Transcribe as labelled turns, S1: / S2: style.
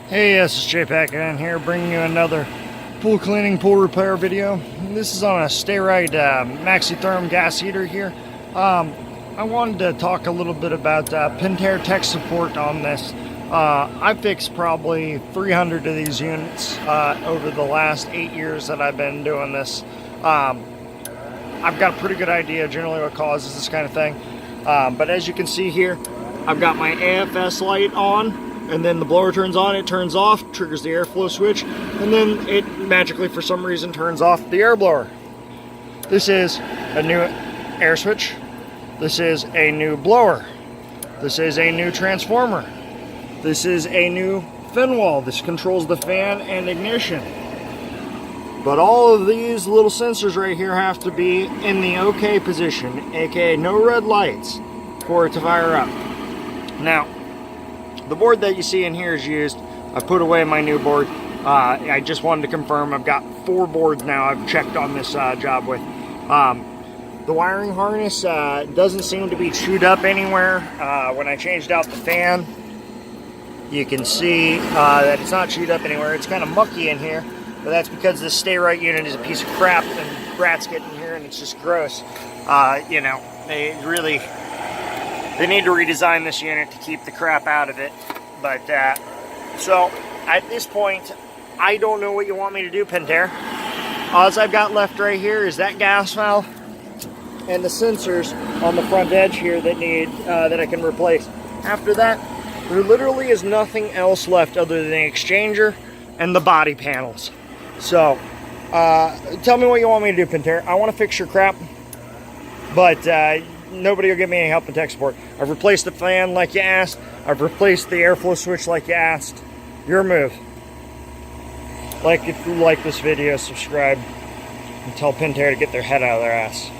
S1: Hey, this is JPack again here, bringing you another pool cleaning, pool repair video. This is on a Sta-riteMax-E-therm gas heater here. I wanted to talk a little bit about Pentair tech support on this. I fixed probably 300 of these units over the last 8 years that I've been doing this. I've got a pretty good idea generally what causes this kind of thing. But as you can see here, I've got my AFS light on. And then the blower turns on, it turns off, triggers the airflow switch, and then it magically, for some reason, turns off the air blower. This is a new air switch. This is a new blower. This is a new transformer. This is a new fenwal. This controls the fan and ignition. But all of these little sensors right here have to be in the OK position, aka no red lights, for it to fire up. Now, the board that you see in here is used. I put away my new board. I just wanted to confirm I've got 4 boards now I've checked on this job with. The wiring harness doesn't seem to be chewed up anywhere. When I changed out the fan, you can see that it's not chewed up anywhere. It's kind of mucky in here, but that's because this Sta-rite unit is a piece of crap and rats get in here and it's just gross. You know, they need to redesign this unit to keep the crap out of it. But, so, at this point, I don't know what you want me to do, Pentair. All I've got left right here is that gas valve and the sensors on the front edge here that I can replace. After that, there literally is nothing else left other than the exchanger and the body panels. So, tell me what you want me to do, Pentair. I want to fix your crap, but, nobody will give me any help in tech support. I've replaced the fan like you asked. I've replaced the airflow switch like you asked. Your move. Like if you like this video, subscribe, and tell Pentair to get their head out of their ass.